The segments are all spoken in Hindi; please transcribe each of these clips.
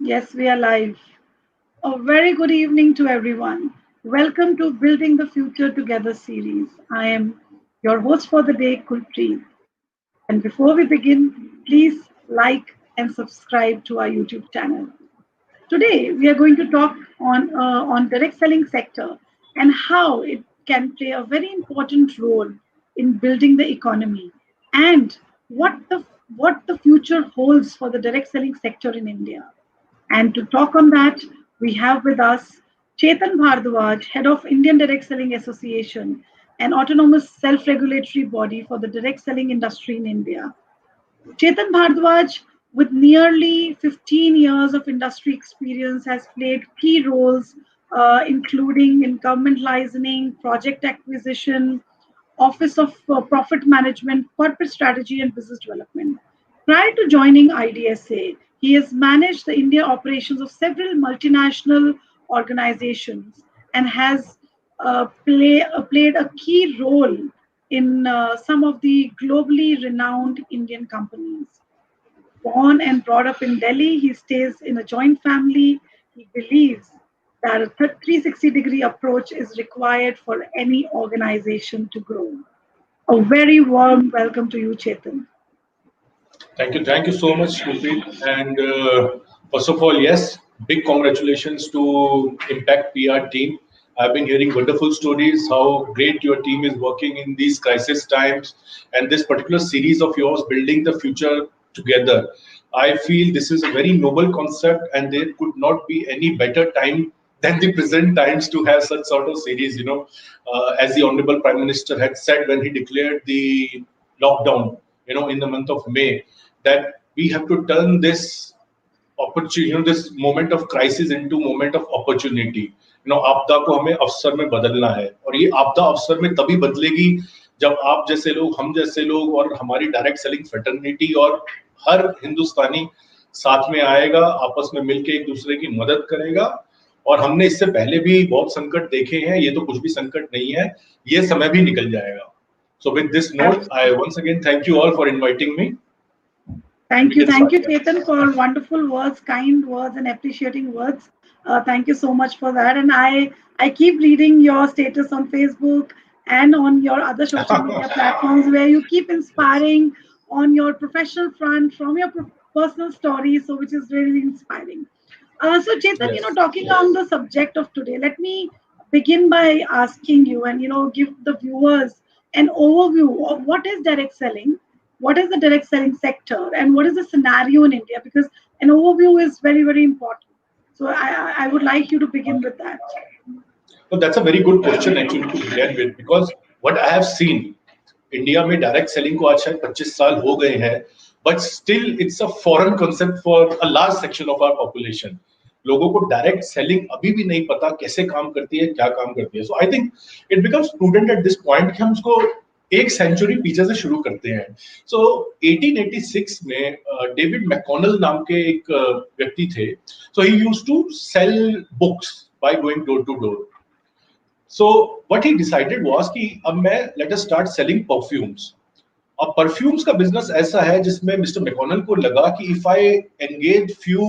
Yes, we are live. A very good evening to everyone. Welcome to Building the Future Together series. I am your host for the day, Kulpreet. And before we begin, please like and subscribe to our YouTube channel. Today, we are going to talk on direct selling sector and how it can play a very important role in building the economy and what the what the future holds for the direct selling sector in India. And to talk on that, we have with us Chetan Bhardwaj, head of Indian Direct Selling Association, an autonomous self-regulatory body for the direct selling industry in India. Chetan Bhardwaj, with nearly 15 years of industry experience, has played key roles, including in government licensing, project acquisition, Office of Profit Management, Corporate Strategy and Business Development. Prior to joining IDSA, he has managed the India operations of several multinational organizations and has played a key role in some of the globally renowned Indian companies. Born and brought up in Delhi, he stays in a joint family. He believes that a 360-degree approach is required for any organization to grow. A very warm welcome to you, Chetan. Thank you so much, Gurpreet. And first of all, yes, big congratulations to Impact PR team. I've been hearing wonderful stories how great your team is working in these crisis times, and this particular series of yours, building the future together. I feel this is a very noble concept, and there could not be any better time than the present times to have such sort of series. As the Honorable Prime Minister had said when he declared the lockdown, in the month of May, that we have to turn this opportunity, this moment of crisis into moment of opportunity. आपदा को हमें अवसर में बदलना है, और ये आपदा अवसर में तभी बदलेगी जब आप जैसे लोग, हम जैसे लोग और हमारी डायरेक्ट सेलिंग फ्रेटर्निटी और हर हिंदुस्तानी साथ में आएगा, आपस में मिलके एक दूसरे की मदद करेगा। और हमने इससे पहले भी बहुत संकट देखे हैं, ये तो कुछ भी संकट नहीं है, ये समय भी निकल जाएगा। So with this note, I once again thank you all for inviting me. Thank you, Chetan, for wonderful words, kind words, and appreciating words. Thank you so much for that. And I keep reading your status on Facebook and on your other social media platforms where you keep inspiring on your professional front from your personal stories, so which is really inspiring. So Chetan, Yes. talking on the subject of today, let me begin by asking you and give the viewers an overview of what is direct selling, what is the direct selling sector, and what is the scenario in India, because an overview is very, very important. So I would like you to begin with that. So that's a very good question actually to begin with, because what I have seen, India में डायरेक्ट सेलिंग को आज शायद 25 साल हो गए हैं, but still it's a foreign concept for a large section of our population. लोगों को डायरेक्ट सेलिंग अभी भी नहीं पता कैसे काम करती है, क्या काम करती है। So I think it becomes prudent at this point कि हम उसको एक सेंचुरी पीछे से शुरू करते हैं। सो 1886 में डेविड मैकॉनल नाम के एक व्यक्ति थे। So he used to sell books by going door to door. So what he decided was कि अब मैं let us start selling perfumes। अब परफ्यूम्स का बिजनेस ऐसा है जिसमें मिस्टर मैकॉनल को लगा कि if I engage few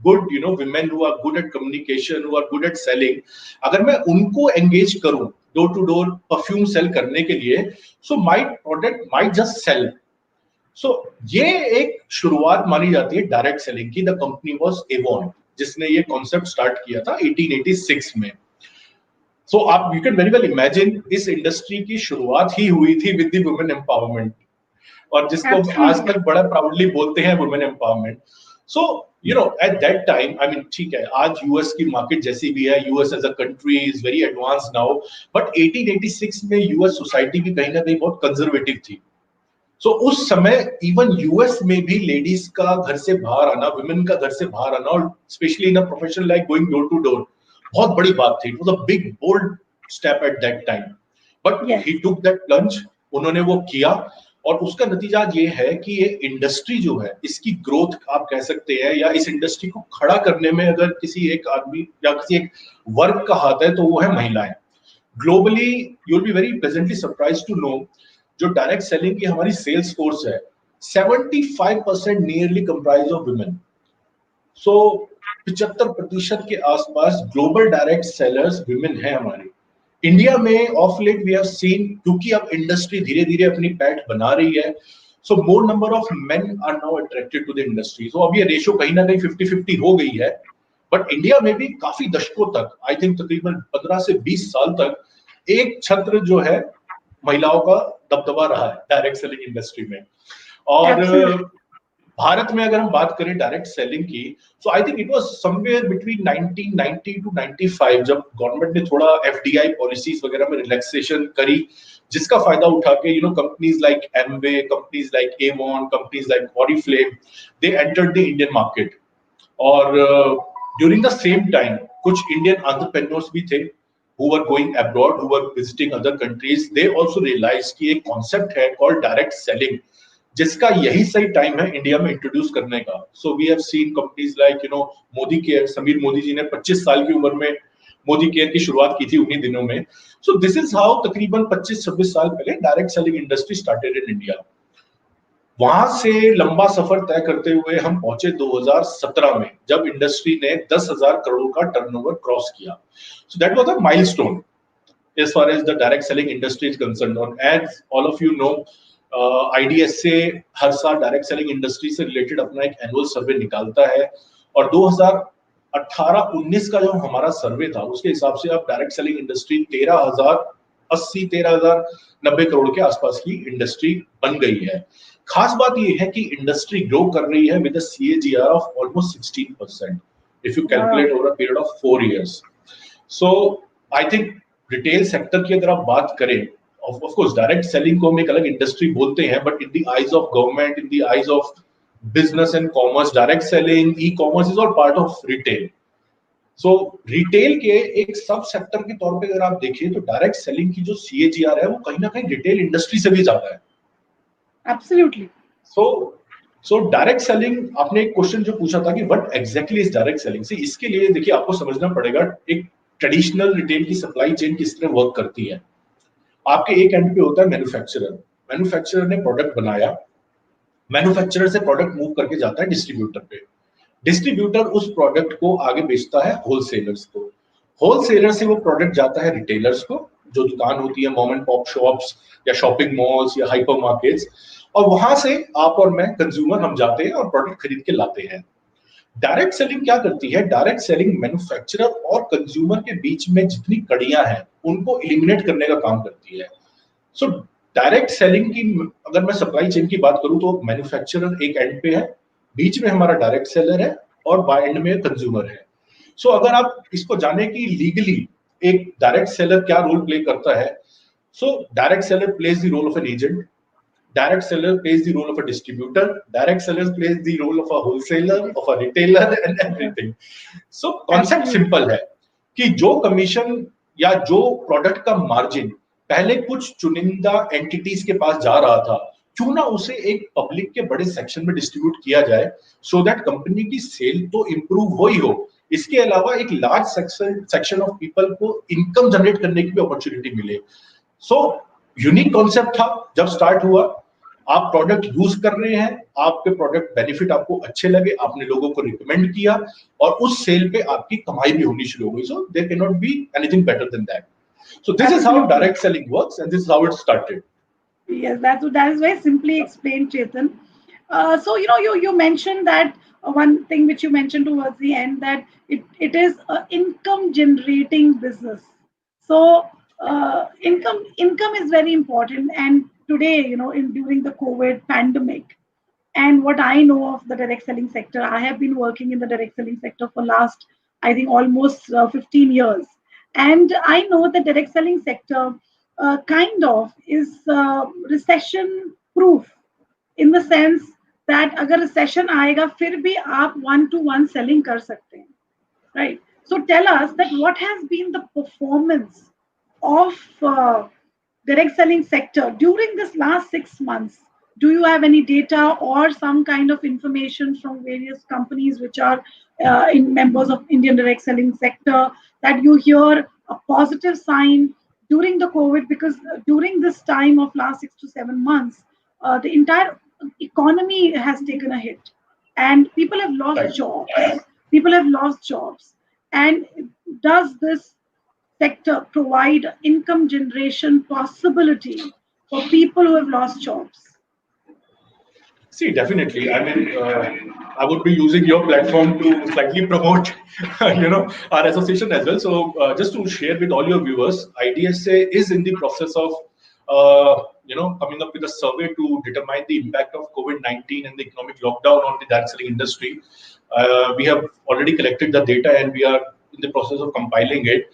good women who are good at communication, who are good at selling, अगर मैं उनको engage करूं door to door perfume sell करने के लिए, so my product might just sell। So ये एक शुरुआत मानी जाती है डायरेक्ट सेलिंग की। द कंपनी वाज एवॉन, जिसने ये कॉन्सेप्ट स्टार्ट किया था 1886 में। सो आप you can very well imagine इस इंडस्ट्री की शुरुआत ही हुई थी विद द वुमेन एम्पावरमेंट, और जिसको आज तक बड़ा प्राउडली बोलते हैं women empowerment. So at that time, I mean ठीक है, आज यूएस की मार्केट जैसी भी है, US as a country is very advance now, but 1886 में यूएस सोसाइटी भी कहीं ना कहीं बहुत कंजर्वेटिव थी। सो उस समय इवन यूएस में भी लेडीज का घर से बाहर आना, वुमेन का घर से बाहर आना, और specially in a profession like going door to door, बहुत बड़ी बात थी। It was a big bold step at that time, but he took that plunge. उन्होंने वो किया, और उसका नतीजा ये है कि ये इंडस्ट्री जो है, इसकी ग्रोथ आप कह सकते हैं, या इस इंडस्ट्री को खड़ा करने में अगर किसी एक आदमी या किसी एक वर्ग का हाथ है तो वो है महिलाएं। Globally you will be very pleasantly surprised to know, जो डायरेक्ट सेलिंग की हमारी सेल्स फोर्स है, 75% nearly comprise of women. So 75% के आसपास ग्लोबल डायरेक्ट सेलर्स विमेन है हमारी। इंडिया में of late we have seen, क्योंकि अब इंडस्ट्री धीरे धीरे अपनी पैठ बना रही है, so more number of men are now attracted to the industry. So अब ये रेशो कहीं ना कहीं 50-50 हो गई है। बट इंडिया में भी काफी दशकों तक, आई थिंक तकरीबन 15 से 20 साल तक, एक छत्र जो है महिलाओं का दबदबा रहा है डायरेक्ट सेलिंग इंडस्ट्री में। और Absolutely. भारत में अगर हम बात करें डायरेक्ट सेलिंग की, so I think it was somewhere between 1990 to 95 जब गवर्नमेंट ने थोड़ा एफडीआई पॉलिसीज वगैरह में रिलैक्सेशन करी, जिसका फायदा उठा के companies like Amway, companies like Avon, companies like Oriflame, they entered the Indian market. और ड्यूरिंग द सेम टाइम कुछ इंडियन एंटरप्रेन्योर्स भी थे who were going abroad, who were visiting other countries, they also realized कि एक concept है called direct selling, जिसका यही सही टाइम है इंडिया में इंट्रोड्यूस करने का। So we have seen companies like Modi care, Sameer Modi ji ने 25 साल की उम्र में मोदी केयर की शुरुआत की थी उन्हीं दिनों में। सो दिस इज हाउ तकरीबन 25-26 साल पहले direct selling industry started in India. वहां से लंबा सफर तय करते हुए हम पहुंचे 2017 में, जब इंडस्ट्री ने 10,000 करोड़ का टर्नओवर क्रॉस किया। So that was a milestone as far as the direct selling industry is concerned. And as all of you know, IDSA हर साल डायरेक्ट सेलिंग इंडस्ट्री से रिलेटेड अपना एक एनुअल सर्वे निकालता है, और 2018-19 का जो हमारा सर्वे था उसके हिसाब से अब डायरेक्ट सेलिंग इंडस्ट्री 13,090 करोड़ के आसपास की इंडस्ट्री बन गई है। खास बात यह है कि इंडस्ट्री ग्रो कर रही है with a CAGR of almost 16% if you calculate over a period of 4 years. So I think retail sector की अगर आप बात करें, ऑफ कोर्स डायरेक्ट सेलिंग को हम एक अलग इंडस्ट्री बोलते हैं, but in the eyes of government, in the eyes of business and commerce, direct selling, e commerce is all part of retail. So retail के एक सब सेक्टर के तौर पे अगर आप देखिए तो डायरेक्ट सेलिंग की जो CAGR है वो कहीं ना कहीं रिटेल इंडस्ट्री से भी ज्यादा है। Absolutely. सो सो डायरेक्ट सेलिंग, आपने एक क्वेश्चन जो पूछा था कि what exactly is direct selling, से इसके लिए देखिए आपको समझना पड़ेगा एक ट्रेडिशनल रिटेल की सप्लाई चेन किस तरह वर्क करती है। आपके एक एंड पे होता है मैन्युफैक्चरर, मैन्युफैक्चरर ने प्रोडक्ट बनाया, मैन्युफैक्चरर से प्रोडक्ट मूव करके जाता है डिस्ट्रीब्यूटर पे, डिस्ट्रीब्यूटर उस प्रोडक्ट को आगे बेचता है होलसेलर्स को, होलसेलर से वो प्रोडक्ट जाता है रिटेलर्स को, जो दुकान होती है मॉम एंड पॉप शॉप्स या शॉपिंग मॉल्स या हाइपर मार्केट्स, और वहां से आप और मैं कंज्यूमर हम जाते हैं और प्रोडक्ट खरीद के लाते हैं। डायरेक्ट सेलिंग क्या करती है? डायरेक्ट सेलिंग मैन्युफैक्चरर और कंज्यूमर के बीच में जितनी कड़ियां हैं उनको एलिमिनेट करने का काम करती है। सो डायरेक्ट सेलिंग की अगर मैं सप्लाई चेन की बात करूं तो मैन्युफैक्चरर एक एंड पे है, बीच में हमारा डायरेक्ट सेलर है, और बाय एंड में कंज्यूमर है। सो अगर आप इसको जाने की लीगली एक डायरेक्ट सेलर क्या रोल प्ले करता है, so direct seller plays the role of an agent, direct seller plays the role of a distributor, direct seller plays the role of a wholesaler, of a retailer, and everything. So concept Absolutely. simple है कि जो कमीशन या जो प्रोडक्ट का मार्जिन पहले कुछ चुनिंदा एंटिटीज के पास जा रहा था, क्यों ना उसे एक पब्लिक के बड़े सेक्शन में डिस्ट्रीब्यूट किया जाए, सो दैट कंपनी की सेल तो इंप्रूव हो ही हो, इसके अलावा एक लार्ज सेक्शन ऑफ पीपल को इनकम जनरेट करने की भी अपॉर्चुनिटी मिले। सो यूनिक कॉन्सेप्ट था जब स्टार्ट हुआ। आप प्रोडक्ट यूज कर रहे हैं, आपके प्रोडक्ट बेनिफिट आपको अच्छे लगे, आपने लोगों को रिकमेंड किया, और उस सेल पे आपकी कमाई भी होनी शुरू हो गई। So there can not be anything better than that. So this is how Absolutely. Direct selling works and this is how it started. Yes, that is very simply explained, Chetan. So you mentioned that one thing which you mentioned towards the end, that it is a income generating business. So income is very important, and today, in during the COVID pandemic, and what I know of the direct selling sector, I have been working in the direct selling sector for last, I think, almost 15 years. And I know the direct selling sector kind of is recession proof, in the sense that अगर recession आएगा फिर भी आप one to one selling कर सकते हैं, right? So tell us that what has been the performance of direct selling sector during this last 6 months. Do you have any data or some kind of information from various companies which are in members of Indian direct selling sector, that you hear a positive sign during the COVID? Because during this time of last 6 to 7 months, the entire economy has taken a hit, and people have lost Right. jobs. People have lost jobs. And does this sector provide income generation possibility for people who have lost jobs? See, definitely. I mean, I would be using your platform to slightly promote, our association as well. So, just to share with all your viewers, IDSA is in the process of, coming up with a survey to determine the impact of COVID-19 and the economic lockdown on the direct selling industry. We have already collected the data and we are in the process of compiling it.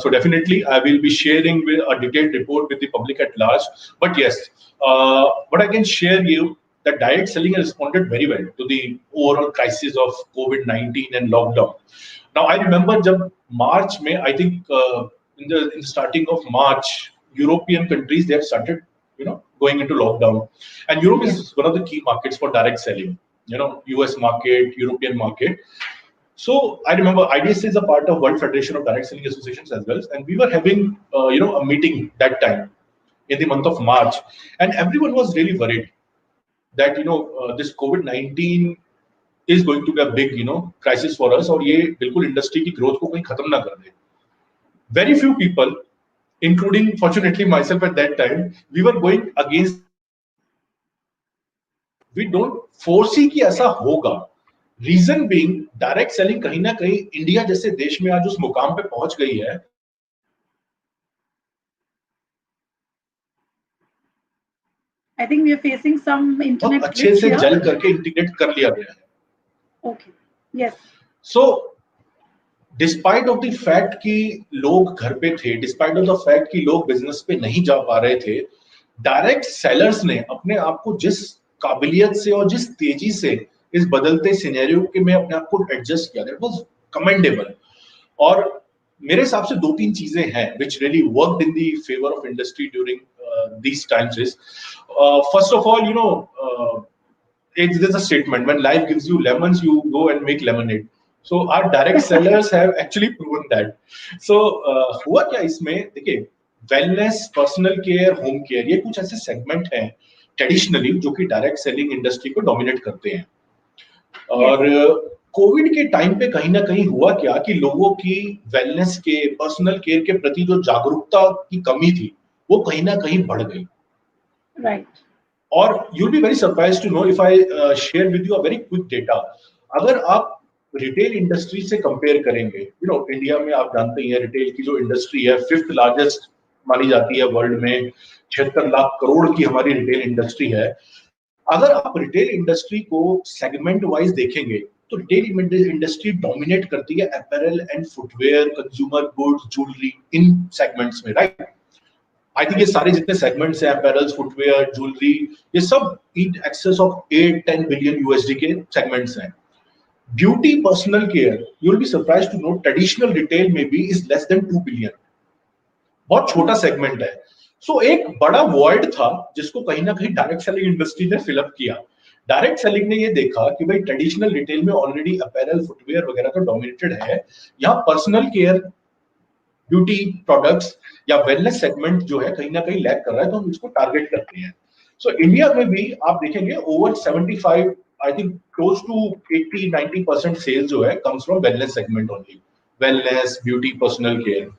So definitely, I will be sharing with a detailed report with the public at large. But yes, what I can share you that direct selling has responded very well to the overall crisis of COVID-19 and lockdown. Now, I remember jab March, May, I think in the starting of March, European countries they have started, going into lockdown, and Europe Yes. is one of the key markets for direct selling. US market, European market. So I remember IDSA is a part of World Federation of Direct Selling Associations as well, and we were having a meeting that time in the month of March, and everyone was really worried that this COVID-19 is going to be a big crisis for us और ये बिल्कुल इंडस्ट्री की ग्रोथ को कहीं खत्म ना कर दे. Very few people, including fortunately myself at that time, we were going against the trend. We don't foresee कि ऐसा होगा. रीजन बीइंग डायरेक्ट सेलिंग कहीं ना कहीं इंडिया जैसे देश में आज उस मुकाम पे पहुंच गई है I think we are facing some बहुत internet अच्छे glitch से here. जल करके इंटीग्रेट कर लिया गया है. Okay. Yes. So despite of the fact कि लोग घर पे थे, डिस्पाइट ऑफ द फैक्ट कि लोग बिजनेस पे नहीं जा पा रहे थे, डायरेक्ट सेलर्स ने अपने आप को जिस काबिलियत से और जिस तेजी से इस बदलते सिनेरियो के में अपने आप को एडजस्ट किया, दैट वाज कमेंडेबल. और मेरे हिसाब से दो तीन चीजें हैं which really worked in the favor of industry during these times is first of all, there's a statement: when life gives you lemons, you go and make lemonade. So our direct sellers have actually proven that. So हुआ क्या इसमें, देखिए, wellness, personal care, home care, ये कुछ ऐसे सेगमेंट हैं ट्रेडिशनली जो कि डायरेक्ट सेलिंग इंडस्ट्री को डोमिनेट करते हैं. Yes. और कोविड के टाइम पे कहीं ना कहीं हुआ क्या कि लोगों की वेलनेस के, पर्सनल केयर के प्रति जो जागरूकता की कमी थी वो कहीं ना कहीं बढ़ गई. Right. और you'll be very surprised to know if I share with you a very quick data. अगर आप रिटेल इंडस्ट्री से कंपेयर करेंगे, इंडिया में आप जानते ही हैं रिटेल की जो इंडस्ट्री है फिफ्थ लार्जेस्ट मानी जाती है वर्ल्ड में. 76 लाख करोड़ की हमारी रिटेल इंडस्ट्री है. अगर आप रिटेल इंडस्ट्री को सेगमेंट वाइज देखेंगे तो रिटेल इंडस्ट्री डोमिनेट करती है apparel and footwear, consumer goods, jewellery, in segments में, राइट. आई थिंक ये सारे जितने सेगमेंट्स हैं, अपैरल्स, फुटवेयर, ज्वेलरी, ये सब in excess of 8-10 billion USD के सेगमेंट्स हैं. Beauty, personal care, you will be surprise to know traditional retail में भी इज लेस देन 2 बिलियन. बहुत छोटा सेगमेंट है. सो एक बड़ा वॉइड था जिसको कहीं ना कहीं डायरेक्ट सेलिंग इंडस्ट्री ने फिलअप किया. डायरेक्ट सेलिंग ने ये देखा कि भाई ट्रेडिशनल रिटेल में ऑलरेडी अपैरल, फुटवेयर वगैरह तो डोमिनेटेड है, यहाँ पर्सनल केयर, ब्यूटी प्रोडक्ट्स या वेलनेस सेगमेंट जो है कहीं ना कहीं लैग कर रहा है, तो हम इसको टारगेट करते हैं. सो इंडिया में भी आप देखेंगे over 75, I think close to 80-90% sales जो है comes from wellness segment only. Wellness, beauty, personal care.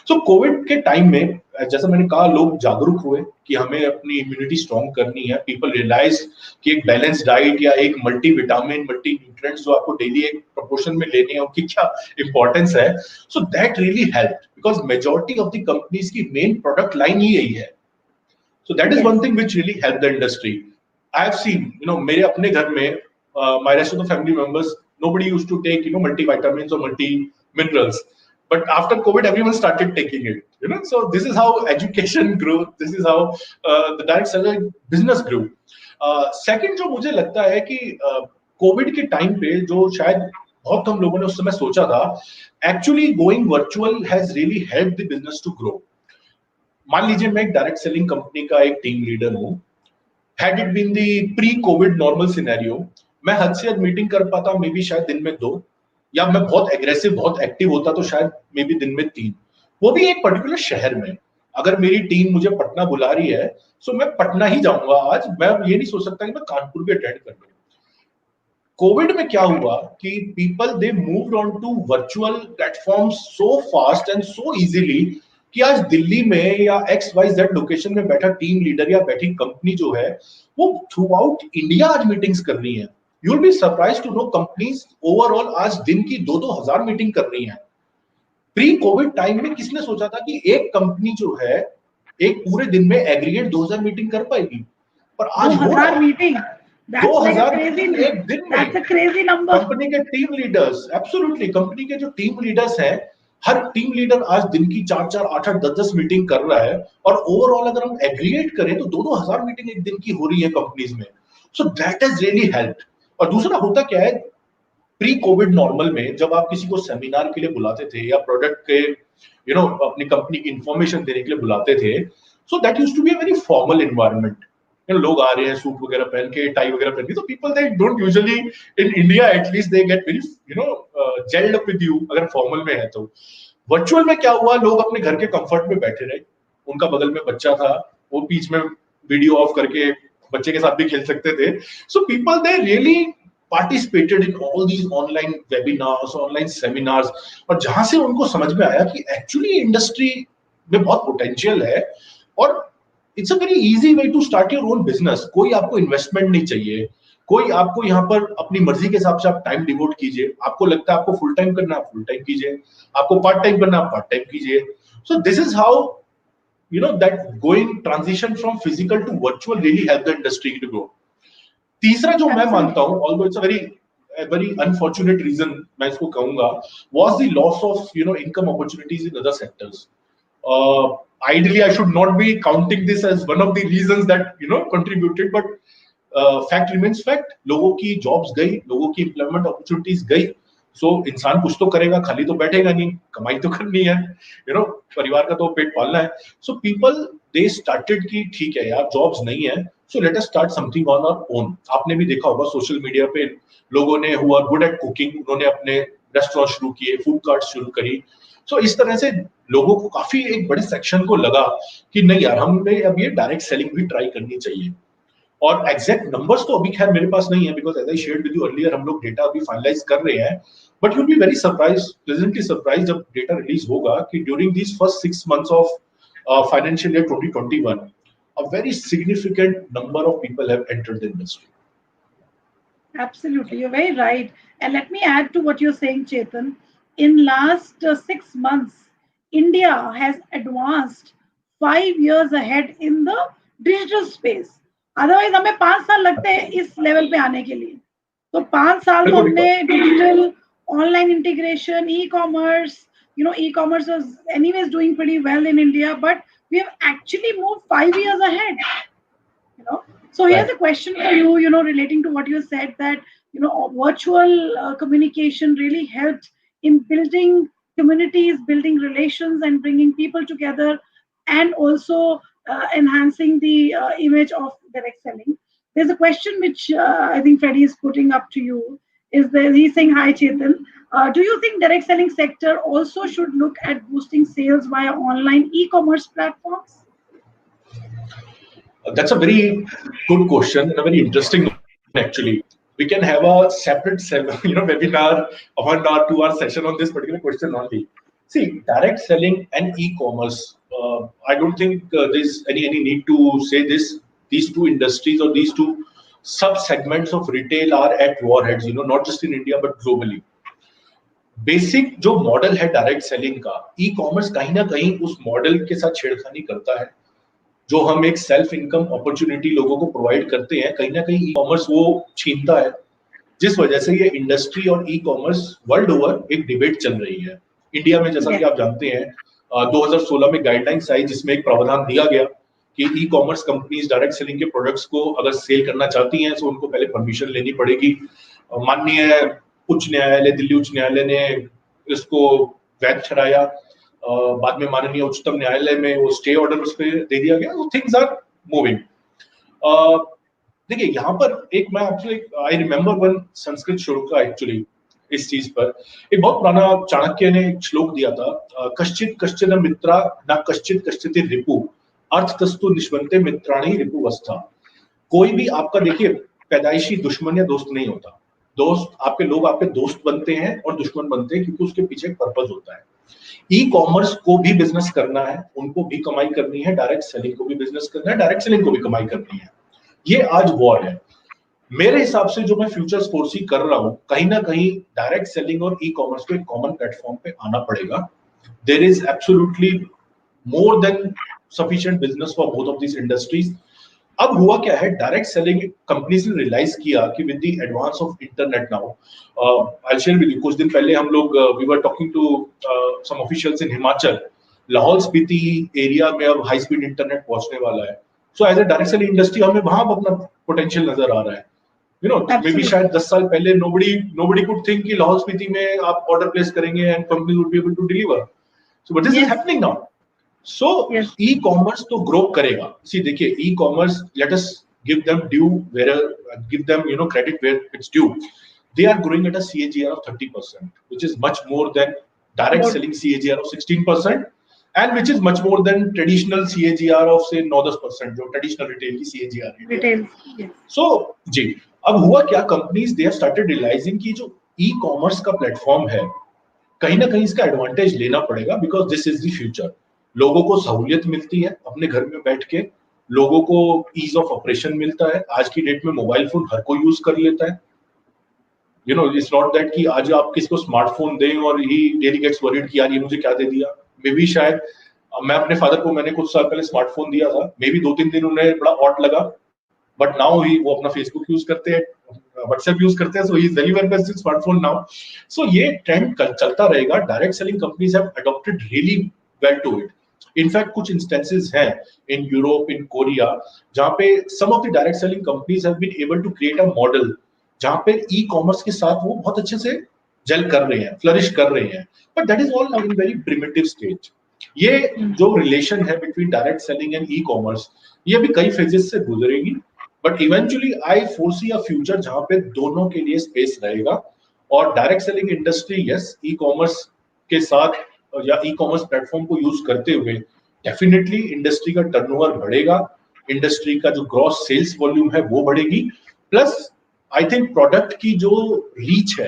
So Covid के टाइम में जैसा मैंने कहा, लोग जागरूक हुए कि हमें अपनी इम्यूनिटी स्ट्रॉन्ग करनी है. पीपल रियलाइज कि एक बैलेंस डाइट या एक मल्टी विटामिन, मल्टी न्यूट्रिएंट्स जो आपको डेली एक प्रोपोर्शन में लेने हैं उनकी क्या इंपॉर्टेंस है. So that really help because majority of the companies की मेन प्रोडक्ट लाइन ही यही है. So that is Yes. one thing which really helped the industry. I have seen, मेरे अपने घर में, my rest of the family members, nobody used to take, multivitamins or multi minerals. But after COVID, everyone started taking it. So this is how education grew. This is how the direct selling business grew. Second, जो मुझे लगता है कि कोविड के टाइम पे जो शायद बहुत हम लोगों ने उस समय सोचा था, actually going virtual has really helped the business to grow. मान लीजिए मैं एक डायरेक्ट सेलिंग कंपनी का एक टीम लीडर हूं. Had it been the pre Covid normal scenario, मैं हद से हद मीटिंग कर पाता मे बी शायद दिन में 2, या मैं बहुत एग्रेसिव, बहुत एक्टिव होता तो शायद मे बी दिन में 3, वो भी एक पर्टिकुलर शहर में. अगर मेरी टीम मुझे पटना बुला रही है सो मैं पटना ही जाऊंगा. आज मैं ये नहीं सोच सकता कि मैं कानपुर भी अटेंड कर लूं. कोविड में क्या हुआ कि people they moved on to virtual platforms so fast and so easily कि आज दिल्ली में या एक्स वाई जेड लोकेशन में बैठा टीम लीडर या बैठी कंपनी जो है वो थ्रू आउट इंडिया आज मीटिंग्स कर रही है। You will be surprise to know companies overall आज दिन की 2-2 हजार मीटिंग कर रही है। प्री कोविड टाइम में किसने सोचा था कि एक कंपनी जो है एक पूरे दिन में एग्रीगेट 2,000 मीटिंग कर पाएगी, पर दो आज हो रहा हजार है। मीटिंग, दो दैट्स लाइक अ हजार क्रेजी, मीटिंग एक दिन दैट्स में। A crazy number. कंपनी के टीम लीडर्स, एब्सोल्युटली कंपनी के जो टीम लीडर्स हैं, हर टीम लीडर आज दिन की 4-4, 8-8, 10-10 मीटिंग कर रहा है। और ओवरऑल अगर हम एग्रीगेट करें तो 2-2 हजार मीटिंग एक दिन की हो रही है कंपनीज में। So that is really help. और दूसरा होता क्या है, प्री कोविड नॉर्मल में जब आप किसी को सेमिनार के लिए बुलाते थे या प्रोडक्ट के अपनी कंपनी की इंफॉर्मेशन देने के लिए बुलाते थे, so that used to be a very formal environment. लोग आ रहे हैं सूट वगैरह पहन के, टाई वगैरह पहन के, तो people they don't usually, in India at least, they get very gelled up with you अगर फॉर्मल में है तो। वर्चुअल में क्या हुआ, लोग अपने घर के कंफर्ट में बैठे रहे, उनका बगल में बच्चा था, वो बीच में वीडियो ऑफ करके बच्चे के साथ भी खेल सकते थे। So people they really participated in all these online webinars, online seminars, और जहां से उनको समझ में आया कि एक्चुअली इंडस्ट्री में बहुत पोटेंशियल है। और it's a very easy way to start your own business. कोई आपको इन्वेस्टमेंट नहीं चाहिए, कोई आपको यहाँ पर अपनी मर्जी के हिसाब से आप टाइम डिवोट कीजिए। आपको लगता है आपको फुल टाइम करना, आप फुल टाइम कीजिए, आपको पार्ट टाइम करना, आप पार्ट टाइम कीजिए। सो this is how that going transition from physical to virtual really helped the industry to grow. तीसरा जो मैं मानता हूं, although it's a very very unfortunate reason मैं इसको कहूंगा, was the loss of income opportunities in other sectors. Ideally I should not be counting this as one of the reasons that contributed, but fact remains fact. लोगों की जॉब्स गई, लोगों की एम्प्लॉयमेंट अपॉर्चुनिटीज गई। सो इंसान कुछ तो करेगा, खाली तो बैठेगा नहीं, कमाई तो करनी है, परिवार का तो पेट पालना है। सो पीपल दे स्टार्टेड कि ठीक है यार, जॉब्स नहीं है, so let us start something on our own. आपने भी देखा होगा सोशल मीडिया पे लोगों ने who are good at cooking, उन्होंने अपने रेस्टोरेंट शुरू किए, फूड कार्ट शुरू करी। सो इस तरह से लोगों को काफी एक बड़े सेक्शन को लगा कि नहीं यार, हमें अब ये डायरेक्ट सेलिंग भी ट्राई करनी चाहिए। और एग्जैक्ट नंबर्स तो अभी खैर मेरे पास नहीं है, because as I shared with you earlier, हम लोग डेटा अभी फाइनलाइज कर रहे हैं। But you will be very surprise, pleasantly surprise, जब डेटा रिलीज होगा कि during these first 6 months of financial year 2021 a very significant number of people have entered the industry. Absolutely, you're very right. And let me add to what you're saying, Chetan. In last 6 months, India has advanced 5 years ahead in the digital space. Otherwise, हमें 5 साल लगते हैं इस लेवल पे आने के लिए। तो 5 साल तो बिल्कुल हमने बिल्कुल। Digital, online integration, e-commerce, e-commerce was anyways doing pretty well in India, but we have actually moved 5 years ahead. you know so here's Right. a question for you, relating to what you said, that virtual communication really helped in building communities, building relations, and bringing people together, and also enhancing the image of direct selling. There's a question which I think Freddie is putting up to you. Is there, he's saying, hi Chetan, do you think direct selling sector also should look at boosting sales via online e-commerce platforms? That's a very good question and a very interesting one actually. We can have a separate webinar, a 1 hour, 2 hour session on this particular question only. See, direct selling and e-commerce. I don't think there's any need to say this. These two industries or these two sub segments of retail are at warheads. Not just in India but globally. Basic जो मॉडल है डायरेक्ट सेलिंग का, ई कॉमर्स कहीं ना कहीं उस मॉडल के साथ छेड़खानी करता है। जो हम एक सेल्फ इनकम अपॉर्चुनिटी लोगों को प्रोवाइड करते हैं, कहीं ना कहीं ई कॉमर्स वो छीनता है। जिस वजह से ये इंडस्ट्री और ई कॉमर्स वर्ल्ड ओवर एक डिबेट चल रही है। इंडिया में जैसा कि Yes. आप जानते हैं 2016 में गाइडलाइंस आई जिसमें एक प्रावधान दिया गया कि e commerce companies direct selling के प्रोडक्ट्स को अगर सेल करना चाहती हैं तो उनको पहले परमिशन लेनी पड़ेगी। माननीय उच्च न्यायालय, दिल्ली उच्च न्यायालय ने इसको वैध ठहराया। बाद में माननीय उच्चतम न्यायालय में वो स्टे ऑर्डर उस पर दे दिया गया। Things are moving. देखिए यहाँ पर एक मैं आपसे आई रिमेम्बर वन संस्कृत श्लोक का एक्चुअली इस चीज पर। एक बहुत पुराना चाणक्य ने एक श्लोक दिया था, कश्चित कश्चित मित्रा न कश्चित कश्चित रिपु अर्थतस्तु निष्वन्ते मित्राणि रिपुवस्था। कोई भी आपका देखिए पैदाइशी दुश्मन या दोस्त नहीं होता। दोस्त आपके लोग आपके दोस्त बनते हैं और दुश्मन बनते हैं, क्योंकि उसके पीछे एक पर्पज होता है। ई कॉमर्स को भी बिजनेस करना है, उनको भी कमाई करनी है, डायरेक्ट सेलिंग को भी बिजनेस करना है, डायरेक्ट सेलिंग को भी कमाई करनी है। ये आज वॉर है। मेरे हिसाब से जो मैं फ्यूचर फोर्सी कर रहा हूं, कहीं ना कहीं डायरेक्ट सेलिंग और ई कॉमर्स को एक कॉमन प्लेटफॉर्म पे आना पड़ेगा। There is absolutely more than sufficient business for both of this industries. अब हुआ क्या है, डायरेक्ट सेलिंग कंपनीज ने रियलाइज किया कि with the advance of internet now, I share with you, कुछ दिन पहले हम लोग we were talking to some officials in Himachal, Lahaul Spiti area में अब हाई स्पीड इंटरनेट पहुंचने वाला है। So as a direct selling industry हमें वहां अपना पोटेंशियल नजर आ रहा है। यू नो, मे बी शायद 10 साल पहले nobody could think कि लाहौल स्पीति में आप ऑर्डर प्लेस करेंगे and company would be able to deliver. So but this is happening now. So e commerce तो ग्रो करेगा। सी देखिए, e commerce, let us give them due where, give them credit where it's due. They are growing at a CAGR of 30%, which is much more than direct selling CAGR of 16%, and which is much more than traditional CAGR of say 9-10%, जो traditional retail की CAGR है। Retail, yes. So जी, अब हुआ क्या, companies they have started realising कि जो ई कॉमर्स का प्लेटफॉर्म है, कहीं ना कहीं इसका एडवांटेज लेना पड़ेगा, because this is the future. लोगों को सहूलियत मिलती है अपने घर में बैठ के, लोगों को ईज ऑफ ऑपरेशन मिलता है। आज की डेट में मोबाइल फोन हर कोई यूज कर लेता है। इट्स नॉट दैट कि आज आप किसी को स्मार्टफोन दें और ही डेली गेट्स वरीड कि यार ये मुझे क्या दे दिया। मे बी शायद मैं अपने फादर को, मैंने कुछ साल पहले स्मार्टफोन दिया था, मे बी 2-3 दिन उन्हें बड़ा ऑट लगा, बट नाउ ही वो अपना फेसबुक यूज करते हैं, व्हाट्सएप यूज करते हैं, so he is very well with smartphone now. So ये ट्रेंड चलता रहेगा। Direct selling companies have adopted really well to it. In fact कुछ इंस्टेंसेस हैं इन यूरोप, इन कोरिया, जहां पे some of the direct selling companies have been able to create a model जहां पे ई कॉमर्स के साथ वो बहुत अच्छे से जेल कर रहे हैं, फ्लरिश कर रहे हैं, but that is all in very primitive stage. ये जो रिलेशन है between direct selling and e commerce, ये भी कई फेजेस से गुजरेगी, but eventually I foresee a future जहां पे दोनों के लिए स्पेस रहेगा। और direct selling industry, yes, e commerce के साथ या ई कॉमर्स प्लेटफॉर्म को यूज करते हुए डेफिनेटली इंडस्ट्री का टर्नओवर बढ़ेगा, इंडस्ट्री का जो ग्रॉस सेल्स वॉल्यूम है वो बढ़ेगी। प्लस आई थिंक प्रोडक्ट की जो रीच है,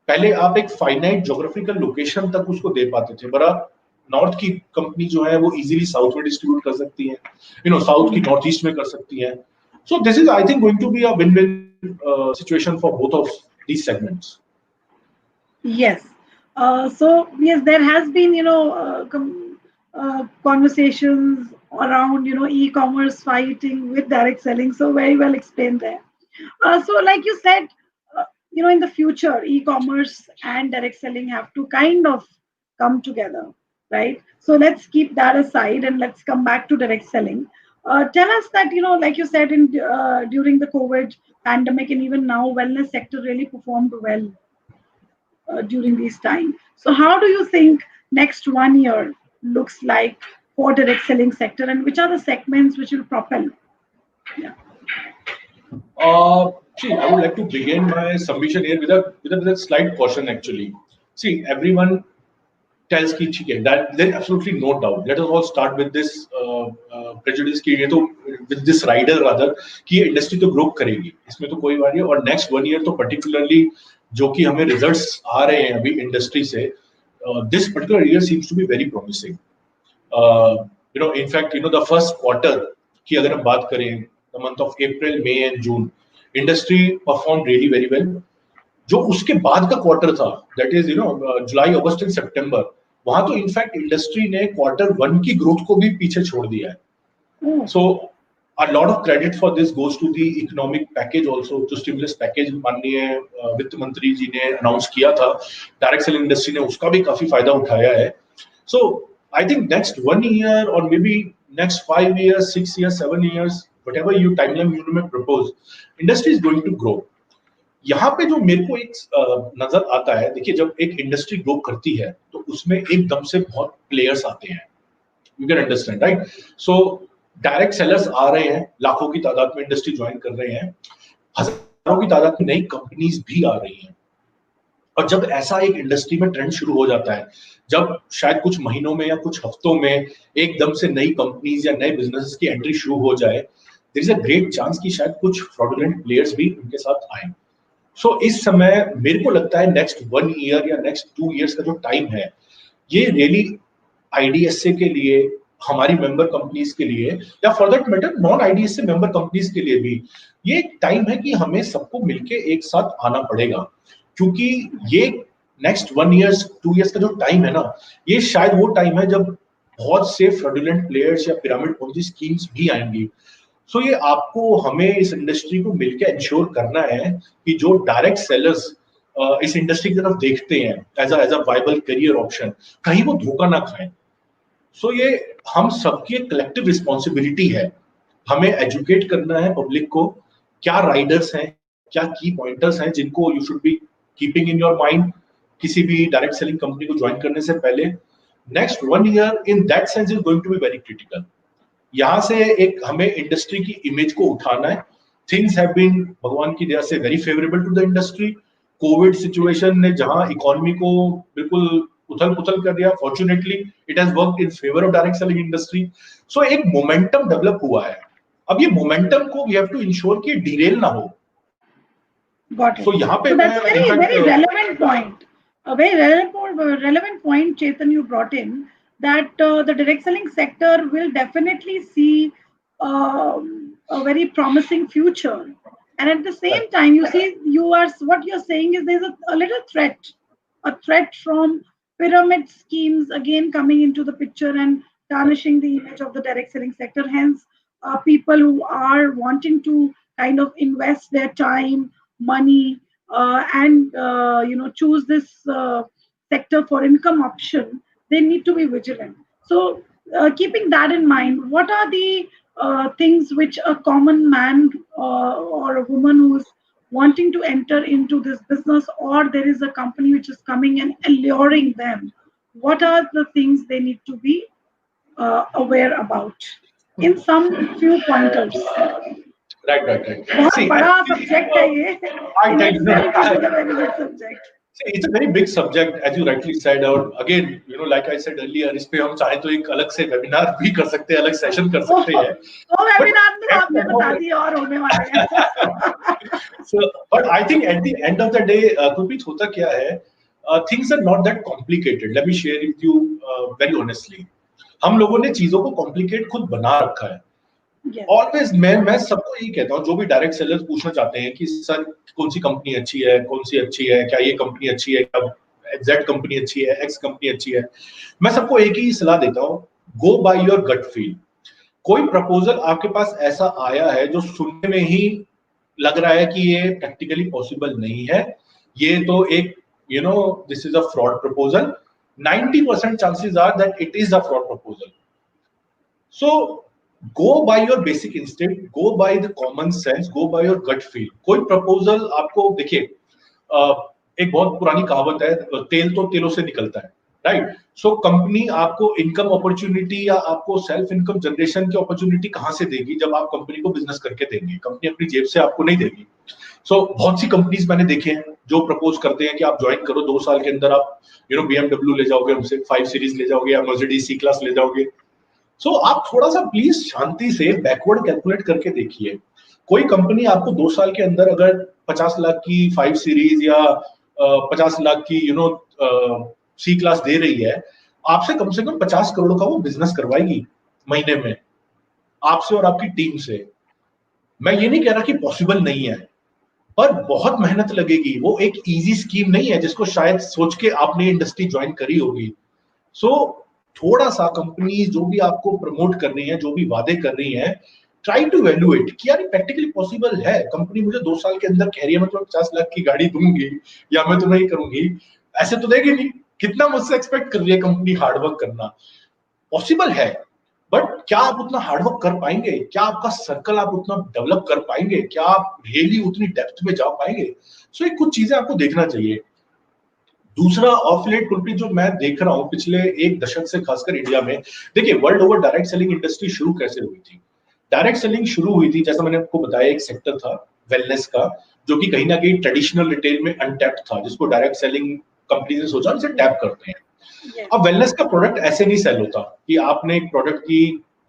पहले आप एक फाइनाइट ज्योग्राफिकल लोकेशन तक उसको दे पाते थे, बड़ा नॉर्थ की कंपनी जो है वो इजीली साउथ में डिस्ट्रीब्यूट कर सकती है, साउथ की नॉर्थ ईस्ट में कर सकती है। So this is I think going to be a win win situation for both of these segments. Yes. So yes, there has been conversations around e-commerce fighting with direct selling. So very well explained there. So like you said, in the future, e-commerce and direct selling have to kind of come together, right? So let's keep that aside and let's come back to direct selling. Tell us that like you said, in during the COVID pandemic and even now, wellness sector really performed well during these time. So how do you think next 1 year looks like for direct selling sector, and which are the segments which will propel? Yeah. See, I would like to begin my submission here with a slight caution actually. See, everyone tells कि ठीक है, that there absolutely no doubt. Let us all start with this prejudice कि ये तो with this rider rather कि ये industry तो grow करेगी, इसमें तो कोई बात नहीं। और next 1 year तो particularly जो कि हमें results आ रहे हैं अभी industry से, this particular year seems to be very promising. In fact, the first quarter की अगर हम बात करें, the month of April, May and June, industry performed really very well. जो उसके बाद का क्वार्टर था, that is July, August and September, वहां तो इनफैक्ट इंडस्ट्री ने Q1 की ग्रोथ को भी पीछे छोड़ दिया है। सो a lot of credit for this goes to the economic package also, जो स्टिमुलस पैकेज माननीय वित्त मंत्री जी ने अनाउंस किया था, डायरेक्ट सेलिंग इंडस्ट्री ने उसका भी काफी फायदा उठाया है। So I think next 1 year और may be next 5 years, 6 years, 7 years, whatever you timeline you may propose, industry is going to grow. यहाँ पे जो मेरे को एक नजर आता है, देखिए, जब एक इंडस्ट्री ग्रो करती है तो उसमें एकदम से बहुत प्लेयर्स आते हैं, you can understand, right? So direct sellers आ रहे हैं, लाखों की तादाद में इंडस्ट्री ज्वाइन कर रहे हैं, हजारों की तादाद में नई कंपनीज भी आ रही हैं। और जब ऐसा एक इंडस्ट्री में ट्रेंड शुरू हो जाता है, जब शायद कुछ महीनों में या कुछ हफ्तों में एकदम से नई कंपनीज या नए बिजनेसेस की एंट्री शुरू हो जाए, there is a great chance कि शायद कुछ फ्रॉडुलेंट प्लेयर्स भी उनके साथ आए। सो इस समय मेरे को लगता है नेक्स्ट 1 ईयर या नेक्स्ट 2 ईयर्स का जो टाइम है, ये रियली आईडीएसए के लिए, हमारी मेंबर कंपनीज के लिए, या for that matter non IDSA member companies के लिए भी, ये एक टाइम है कि हमें सबको मिलके एक साथ आना पड़ेगा। क्योंकि ये नेक्स्ट 1 ईयर्स 2 ईयर्स का जो टाइम है ना, ये शायद वो टाइम है जब बहुत से फ्रॉडुलेंट प्लेयर्स या पिरामिड पॉन्जी स्कीम्स भी आएंगी। सो ये आपको, हमें इस इंडस्ट्री को मिलकर इंश्योर करना है कि जो डायरेक्ट सेलर्स इस इंडस्ट्री की तरफ देखते हैं as a viable career option, कहीं वो धोखा ना खाएं। सो ये हम सबकी एक कलेक्टिव रिस्पॉन्सिबिलिटी है। हमें एजुकेट करना है पब्लिक को, क्या राइडर्स हैं, क्या की पॉइंटर्स हैं जिनको you should be keeping in your mind किसी भी डायरेक्ट सेलिंग कंपनी को ज्वाइन करने से पहले। Next 1 year in that sense is going to be very critical. यहाँ से एक हमें इंडस्ट्री की इमेज को उठाना है। थिंग्स हैव बीन, भगवान की दया से, very favourable to the industry. Covid situation ने जहां इकोनॉमी को बिल्कुल उथल पुथल कर दिया, fortunately it has worked in favour of direct selling industry. So एक मोमेंटम डेवलप हुआ है। अब ये मोमेंटम को वी हैव टू इंश्योर कि डिरेल ना हो। Got it. सो यहाँ पे So मैं that's a very, in fact, very relevant point. A very relevant point, Chetan, you brought in that the direct selling sector will definitely see a very promising future. And at the same time, you see, what you're saying is there's a little threat from pyramid schemes again coming into the picture and tarnishing the image of the direct selling sector. Hence, people who are wanting to kind of invest their time, money, and choose this sector for income option, they need to be vigilant. So, keeping that in mind, what are the things which a common man or a woman who's wanting to enter into this business, or there is a company which is coming and alluring them, what are the things they need to be aware about in some few pointers? right. बहुत See, बड़ा actually, सब्जेक्ट है ये. I In tell you, no, itself it is a very big subject. see, it's a very big subject, as you rightly said. और again, like I said earlier, इस पे हम चाहे तो एक अलग से वेबिनार भी कर सकते हैं, अलग सेशन कर सकते हैं। तो But वेबिनार तो at आपने the बता moment, दिए और होने वाले हैं. so, but I think at the end of the day, Gurpreet, होता क्या है? Things are not that complicated. Let me share with you very honestly. हम लोगों ने चीजों को कॉम्प्लिकेट खुद बना रखा है। Yes. ऑलवेज मैं सबको यही कहता हूँ, जो भी डायरेक्ट सेलर्स पूछना चाहते हैं कि सर कौन सी कंपनी अच्छी है, कौन सी अच्छी है, क्या ये कंपनी अच्छी है, क्या एग्जैक्ट कंपनी अच्छी है, एक्स कंपनी अच्छी है, मैं सबको एक ही सलाह देता हूँ, गो बाय योर गट फील। कोई प्रपोजल आपके पास ऐसा आया है जो सुनने में ही लग रहा है कि ये प्रैक्टिकली पॉसिबल नहीं है, ये तो एक this is a fraud proposal, 90% chances are that it is a fraud proposal. So go by your basic instinct, go by the common sense, go by your gut feel. कोई प्रपोजल आपको, देखिए, एक बहुत पुरानी कहावत है, तेल तो तेलों से निकलता है, राइट? सो कंपनी आपको इनकम अपॉर्चुनिटी या आपको सेल्फ इनकम जनरेशन की अपॉर्चुनिटी कहां से देगी जब आप कंपनी को बिजनेस करके देंगे? कंपनी अपनी जेब से आपको नहीं देगी। सो बहुत सी कंपनीज मैंने देखे हैं जो प्रपोज करते हैं कि आप ज्वाइन करो, 2 साल के अंदर आप BMW ले जाओगे, हमसे 5 सीरीज ले जाओगे या मर्सिडीज सी क्लास ले जाओगे। सो आप थोड़ा सा प्लीज शांति से बैकवर्ड कैलकुलेट करके देखिए। कोई कंपनी आपको 2 साल के अंदर अगर 50 लाख की 5 सीरीज या 50 लाख की सी क्लास दे रही है, आपसे कम से कम 50 करोड़ का वो बिजनेस करवाएगी महीने में, आपसे और आपकी टीम से। मैं ये नहीं कह रहा कि पॉसिबल नहीं है, पर बहुत मेहनत लगेगी। वो एक इजी स्कीम नहीं है जिसको शायद सोच के आपने इंडस्ट्री ज्वाइन करी होगी। सो थोड़ा सा कंपनी जो भी आपको प्रमोट कर रही है, जो भी वादे कर रही है, ट्राई टू वैल्यूएट कि यार प्रैक्टिकली पॉसिबल है। कंपनी मुझे 2 साल के अंदर कह रही है मैं तुम्हें 50 लाख की गाड़ी दूंगी या मैं तुम्हें ये करूंगी, ऐसे तो देगी नहीं। कितना मुझसे एक्सपेक्ट कर रही है कंपनी हार्डवर्क करना? पॉसिबल है, बट क्या आप उतना हार्डवर्क कर पाएंगे? क्या आपका सर्कल आप उतना डेवलप कर पाएंगे? क्या आप रियली उतनी डेप्थ में जा पाएंगे? सो ये कुछ चीजें आपको देखना चाहिए। दूसरा ऑफलेट कुलप्रीत जो मैं देख रहा हूं पिछले 1 दशक से, खासकर इंडिया में, देखिए world over direct selling industry शुरू कैसे हुई थी? डायरेक्ट सेलिंग शुरू हुई थी, जैसा मैंने आपको बताया, एक सेक्टर था वेलनेस का, जो कि कहीं ना कहीं ट्रेडिशनल रिटेल में अनटैप्ड था, जिसको डायरेक्ट सेलिंग कंपनी ने सोचा इसे टैप करते हैं। Yes. अब वेलनेस का प्रोडक्ट ऐसे नहीं सेल होता कि आपने एक प्रोडक्ट की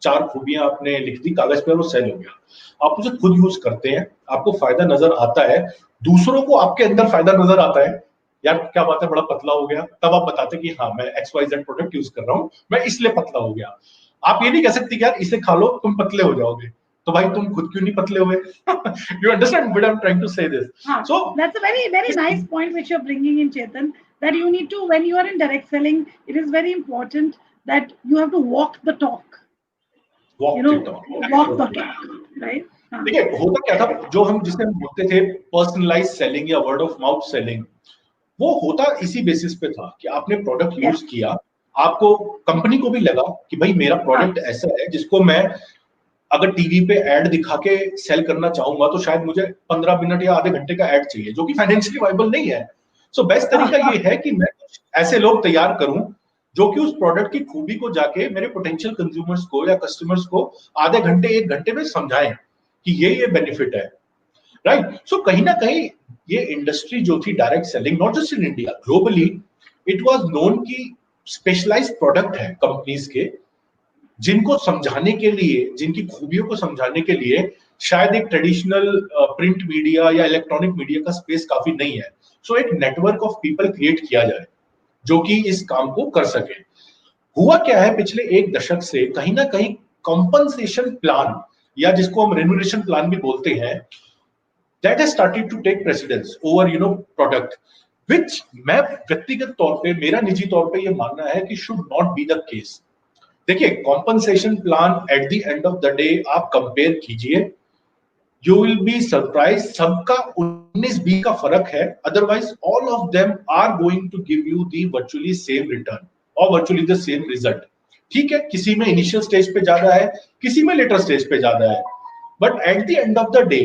4 खूबियां आपने लिख दी कागज पे, वो सेल हो गया। आप उसे खुद यूज करते हैं, आपको फायदा नजर आता है, दूसरों को आपके अंदर फायदा नजर आता है, यार क्या बात है बड़ा पतला हो गया, तब आप बताते कि हाँ मैं XYZ प्रोडक्ट यूज कर रहा हूँ, मैं इसलिए पतला हो गया। आप ये नहीं कह सकते कि यार इसे खा लो तुम पतले हो जाओगे, तो भाई तुम खुद क्यों नहीं पतले हुए? You understand what I am trying to say this? So That's a very nice point which you're bringing in, Chetan. That you need to, when you are in direct selling, it is very important that you have to walk the talk. You walk the know, talk, walk the absolutely. talk, right? देखिए होता क्या था, जो हम जिसे हम बोलते थे पर्सनलाइज सेलिंग या वर्ड ऑफ माउथ सेलिंग, वो होता इसी बेसिस पे था कि आपने प्रोडक्ट Yes. यूज किया, आपको कंपनी को भी लगा कि भाई मेरा हाँ, प्रोडक्ट ऐसा है जिसको मैं अगर टीवी पे एड दिखा के सेल करना चाहूंगा तो शायद मुझे 15 मिनट या आधे घंटे का एड चाहिए, जो कि फाइनेंशियली वाइबल नहीं है। सो बेस्ट तरीका ये है कि मैं कुछ ऐसे लोग तैयार करूं जो कि उस प्रोडक्ट की खूबी को जाके मेरे पोटेंशियल कंज्यूमर्स को या कस्टमर्स को आधे घंटे 1 घंटे में समझाएं कि ये बेनिफिट है, राइट? सो कहीं ना कहीं ये इंडस्ट्री जो थी direct selling, not just in India, globally it was known कि स्पेशलाइज्ड प्रोडक्ट है कंपनीज के, जिनको समझाने के लिए, जिनकी खूबियों को समझाने के लिए शायद एक ट्रेडिशनल प्रिंट मीडिया या इलेक्ट्रॉनिक मीडिया का स्पेस काफी नहीं है। सो एक नेटवर्क ऑफ पीपल क्रिएट किया जाए जो कि इस काम को कर सके। हुआ क्या है पिछले 1 दशक से कहीं ना कहीं कॉम्पनसेशन प्लान, या जिसको हम रेम्यूनरेशन प्लान भी बोलते हैं, that has started to take precedence over product, which मैं व्यक्तिगत तौर पे, मेरा निजी तौर पे ये मानना है कि should not be the case. देखिए compensation plan at the end of the day आप कंपेयर कीजिए, यू विल बी सरप्राइज, सबका 19-20 का फर्क है, otherwise all of them are going to give you the virtually same return और वर्चुअली द सेम रिजल्ट। ठीक है, किसी में इनिशियल स्टेज पे ज्यादा है, किसी में लेटर स्टेज पे ज्यादा है, but at the end of the day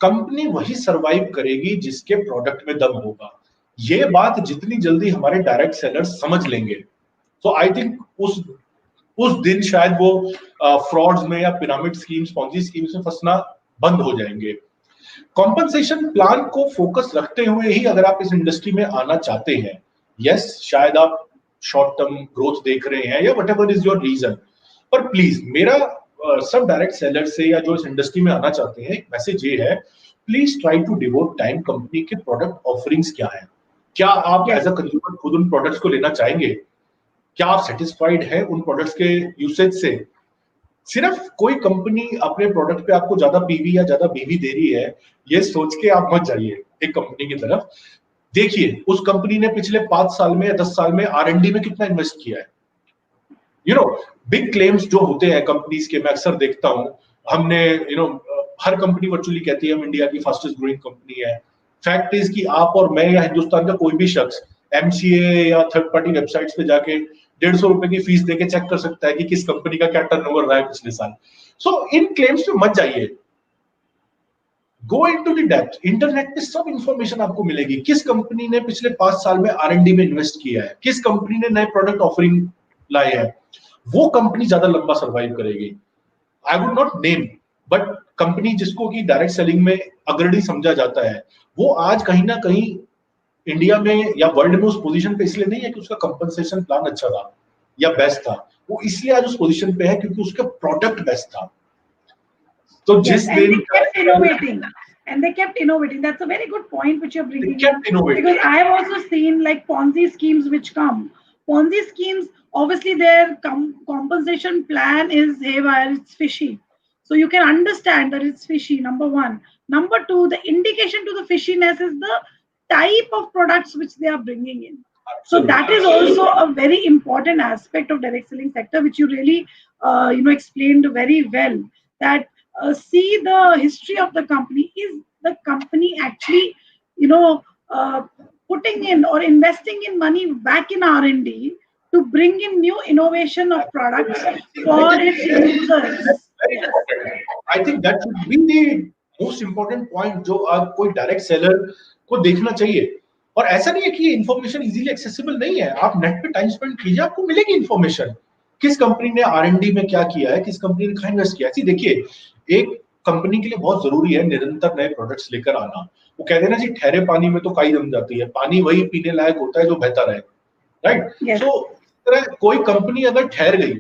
company वही सरवाइव करेगी जिसके प्रोडक्ट में दम होगा। ये बात जितनी जल्दी हमारे डायरेक्ट सेलर्स समझ लेंगे, तो आई थिंक उस दिन शायद वो फ्रॉड्स में या पिरामिड स्कीम्स, पॉन्जी स्कीम्स में फंसना बंद हो जाएंगे। कॉम्पनसेशन प्लान को फोकस रखते हुए ही अगर आप इस इंडस्ट्री में आना चाहते हैं, यस शायद आप शॉर्ट टर्म ग्रोथ देख रहे हैं या व्हाटएवर इज योर रीजन, पर प्लीज मेरा सब डायरेक्ट सेलर से या जो इस इंडस्ट्री में आना चाहते हैं एक मैसेज ये है, please try to devote time company के प्रोडक्ट ऑफरिंग्स क्या है, क्या आप yes. एज अ कंज्यूमर खुद उन प्रोडक्ट्स को लेना चाहेंगे, क्या आप सेटिस्फाइड है उन प्रोडक्ट्स के यूसेज से? सिर्फ कोई कंपनी अपने प्रोडक्ट पे आपको ज्यादा पीवी या ज्यादा बीवी दे रही है ये सोच के आप मत जाइए एक कंपनी की तरफ। देखिए उस कंपनी ने पिछले 5 साल में या 10 साल में R&D में कितना इन्वेस्ट किया है। बिग क्लेम्स जो होते हैं कंपनीज के, मैं अक्सर देखता हूं, हमने हर कंपनी वर्चुअली कहती है हम इंडिया की फास्टेस्ट ग्रोइंग कंपनी है। फैक्ट इज कि आप और मैं या हिंदुस्तान का कोई भी शख्स MCA या थर्ड पार्टी वेबसाइट्स पे जाके 150 रुपए की फीस देके चेक कर सकता है कि किस कंपनी का क्या टर्नओवर रहा है पिछले साल। सो इन क्लेम्स पे मत जाइए, go into the depth. Internet पे सब इंफॉर्मेशन आपको मिलेगी, किस कंपनी ने पिछले 5 साल में R&D में इन्वेस्ट किया है, किस कंपनी ने नए प्रोडक्ट ऑफरिंग लाए हैं, वो कंपनी ज्यादा लंबा सर्वाइव करेगी। I would not name, but company जिसको कि डायरेक्ट सेलिंग में अग्रणी समझा जाता है, वो आज कहीं ना कहीं इंडिया में या वर्ल्ड में उस पोजीशन पे इसलिए नहीं है कि उसका कंपनसेशन प्लान अच्छा था या बेस्ट था, वो इसलिए आज उस पोजीशन पे है क्योंकि उसका प्रोडक्ट बेस्ट था। तो Yes, जिस and दिन they kept innovating. And they kept innovating. That's a very good point which you're they bringing in. kept innovating. Because I have also seen like Ponzi schemes which come. Ponzi schemes, obviously, their compensation plan is haywire, it's fishy. So you can understand that it's fishy, number one. Number two, the indication to the fishiness is the type of products which they are bringing in. So that Absolutely. is also a very important aspect of direct selling sector, which you really, explained very well. That see the history of the company. Is the company actually, you know, putting in or investing in money back in R&D to bring in new innovation of products for its users? Very Yes. important. I think that should be the most important point जो आप कोई डायरेक्ट सेलर को देखना चाहिए। और ऐसा नहीं है कि ये इन्फॉर्मेशन इजीली एक्सेसिबल नहीं है, आप नेट पे टाइम स्पेंड कीजिए, आपको मिलेगी इन्फॉर्मेशन, किस कंपनी ने R&D में क्या किया है, किस कंपनी ने कहाँ इन्वेस्ट किया है। देखिए एक कंपनी के लिए बहुत जरूरी है निरंतर नए प्रोडक्ट्स लेकर आना। वो कहते हैं ना जी, ठहरे पानी में तो काई जम जाती है, पानी वही पीने लायक होता है जो बहता रहे, राइट? Yes. सो कोई कंपनी अगर ठहर गई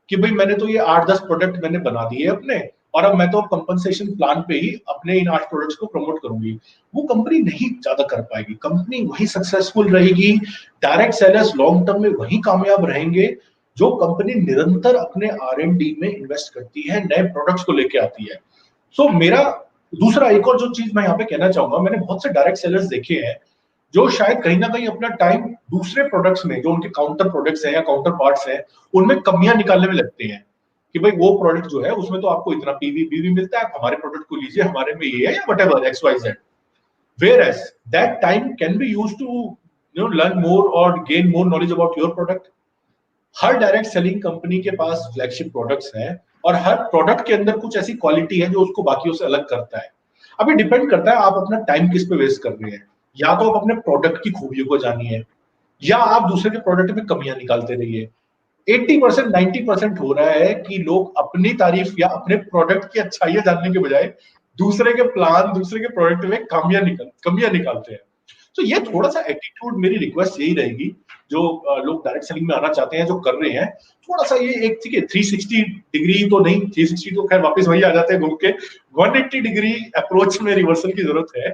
कि भाई मैंने तो ये 8-10 प्रोडक्ट मैंने बना दिए अपने, और अब मैं तो कंपनसेशन प्लान पे ही अपने इन 8 प्रोडक्ट्स को प्रमोट करूंगी। वो कंपनी नहीं ज्यादा कर पाएगी, कंपनी वही सक्सेसफुल रहेगी, डायरेक्ट सेलर्स लॉन्ग टर्म में वही कामयाब रहेंगे जो कंपनी निरंतर अपने R&D में इन्वेस्ट करती है, नए प्रोडक्ट्स को लेके आती है। सो मेरा दूसरा एक और जो चीज मैं यहाँ पे कहना चाहूंगा, मैंने बहुत से डायरेक्ट सेलर्स देखे हैं जो शायद कहीं ना कहीं अपना टाइम दूसरे प्रोडक्ट्स में, जो उनके काउंटर प्रोडक्ट्स हैं या काउंटर पार्ट्स हैं, उनमें कमियां निकालने में लगते हैं कि भाई वो प्रोडक्ट जो है उसमें तो आपको इतना पीवी बीवी मिलता है, आप हमारे प्रोडक्ट को लीजिए, हमारे में ये है या whatever X Y Z. Whereas that time can be used to learn more or gain more knowledge about your product. Her direct selling company के पास फ्लैगशिप प्रोडक्ट्स हैं, और हर प्रोडक्ट के अंदर कुछ ऐसी क्वालिटी है जो उसको बाकियों से अलग करता है। अभी डिपेंड करता है आप अपना टाइम किस पे वेस्ट कर रहे हैं। या तो आप अपने प्रोडक्ट की खूबियों को जानिए, या आप दूसरे के प्रोडक्ट में कमियां निकालते रहिए। 80% 90% हो रहा है कि लोग अपनी तारीफ या अपने प्रोडक्ट की अच्छाइयां जानने के बजाय दूसरे के प्लान, दूसरे के प्रोडक्ट में कमियां निकालते हैं। तो ये थोड़ा सा एटीट्यूड, मेरी रिक्वेस्ट यही रहेगी, जो लोग डायरेक्ट सेलिंग में आना चाहते हैं, जो कर रहे हैं, थोड़ा सा ये एक, ठीक है 360 डिग्री तो नहीं, 360 तो खैर वापस वही आ जाते हैं घूम के, 180 डिग्री अप्रोच में रिवर्सल की जरूरत है।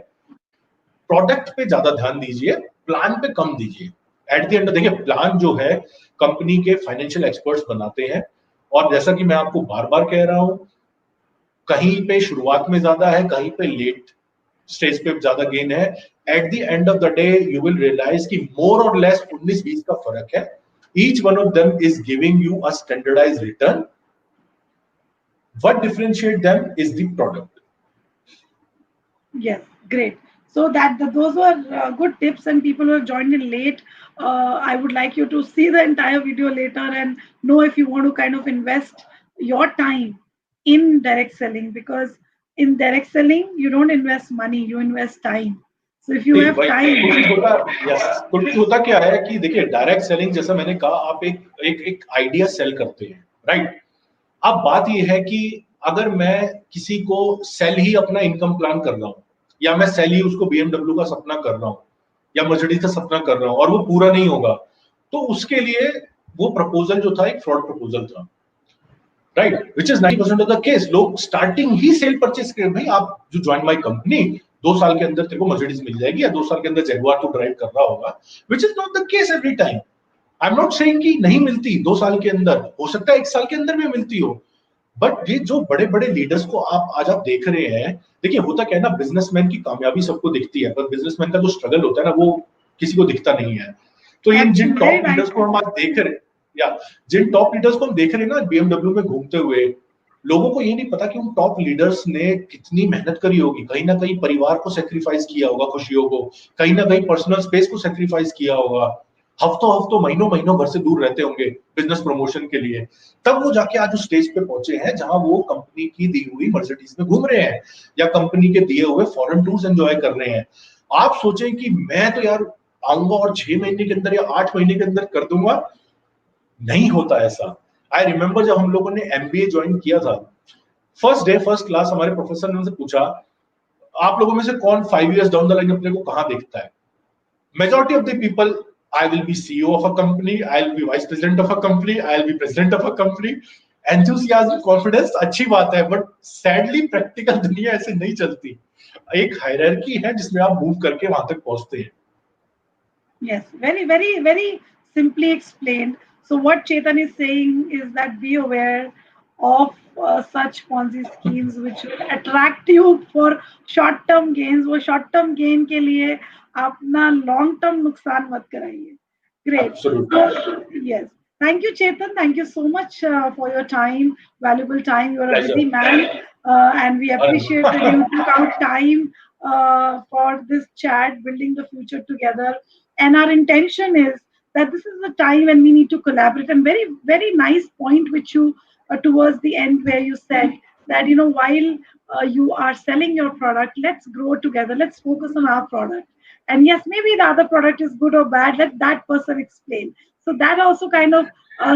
प्रोडक्ट पे ज्यादा ध्यान दीजिए, प्लान पे कम दीजिए। एट द एंड देखिए, प्लान जो है कंपनी के फाइनेंशियल एक्सपर्ट्स बनाते हैं, और जैसा कि मैं आपको बार बार कह रहा हूं, कहीं पे शुरुआत में ज्यादा है, कहीं पे लेट स्टेज पे ज्यादा गेन है। At the end of the day you will realise कि मोर और लेस 19-20 का फर्क है। Each one of them is giving you a standardise return. What differentiate them is the product. Yes, great. So those were good tips, and people who have joined in late, I would like you to see the entire video later and know if you want to kind of invest your time in direct selling, because in direct selling you don't invest money, you invest time. So if you नहीं have भाई, time, कुलप्रीत होता, यस कुलप्रीत, होता क्या है कि देखिए, डायरेक्ट सेलिंग जैसा मैंने कहा, आप एक एक एक आइडिया सेल करते हैं, राइट। अब बात यह है कि अगर मैं किसी को सेल ही अपना इनकम प्लान कर रहा हूं, या मैं सेल ही उसको BMW का सपना कर रहा हूं, या मर्सिडीज का सपना कर रहा हूं, और वो पूरा नहीं होगा, तो उसके लिए वो प्रपोजल जो था एक फ्रॉड प्रपोजल था, right, which is 90% of the case. लोग स्टार्टिंग ही सेल परचेस करें, भाई आप जो ज्वाइन माई कंपनी, 2 साल के अंदर तेरे को मर्सिडीज मिल जाएगी, या 2 साल के अंदर जगुआर तो ड्राइव कर रहा होगा, which is not the case every time. I am not saying कि नहीं मिलती, 2 साल के अंदर हो सकता है, 1 साल के अंदर भी मिलती हो। बट ये जो बड़े बड़े लीडर्स को आप आज आप देख रहे हैं, देखिए होता क्या है ना, बिजनेसमैन की कामयाबी सबको दिखती है, पर बिजनेसमैन का जो स्ट्रगल होता है ना, वो किसी को दिखता नहीं है। तो इन जिन very टॉप nice. लीडर्स को हम आज देख रहे, या जिन टॉप लीडर्स को हम देख रहे हैं ना BMW में घूमते हुए, लोगों को ये नहीं पता कि उन टॉप लीडर्स ने कितनी मेहनत करी होगी, कहीं ना कहीं परिवार को सेक्रीफाइस किया होगा, खुशियों को, कहीं ना कहीं पर्सनल स्पेस को सेक्रीफाइस किया होगा, हफ्तों हफ्तों महीनों महीनों घर से दूर रहते होंगे बिजनेस प्रमोशन के लिए, तब वो जाके आज उस स्टेज पे पहुंचे हैं जहां वो कंपनी की दी हुई मर्सिडीज में घूम रहे हैं, या कंपनी के दिए हुए फॉरेन टूर्स एंजॉय कर रहे हैं। आप सोचें कि मैं तो यार आऊंगा और 6 महीने के अंदर या 8 महीने के अंदर कर दूंगा, नहीं होता ऐसा। आई रिमेम्बर जब हम लोगों ने MBA ज्वाइन किया था, फर्स्ट डे फर्स्ट क्लास हमारे प्रोफेसर ने हमसे पूछा, आप लोगों में से कौन 5 years डाउन द लाइन अपने को कहां देखता है? Majority of the people, I will be CEO of a company, I'll be vice president of a company, I'll be president of a company. Enthusiasm, confidence अच्छी बात है, बट सैडली प्रैक्टिकल दुनिया ऐसे नहीं चलती। एक हायरार्की है जिसमें आप मूव करके वहां तक पहुंचते हैं। Yes, very, very, very simply explained. So, what Chetan is saying is that be aware of such Ponzi schemes which will attract you for short-term gains. वो short-term gain के लिए अपना long-term नुकसान मत कराइए. Great. Absolutely. So, yes. Thank you, Chetan. Thank you so much for your time, valuable time. You're a busy Pleasure. man, and we appreciate that you took out time for this chat, building the future together. And our intention is that this is the time when we need to collaborate. And very, very nice point which you towards the end where you said that while you are selling your product, let's grow together. Let's focus on our product. And yes, maybe the other product is good or bad. Let that person explain. So that also kind of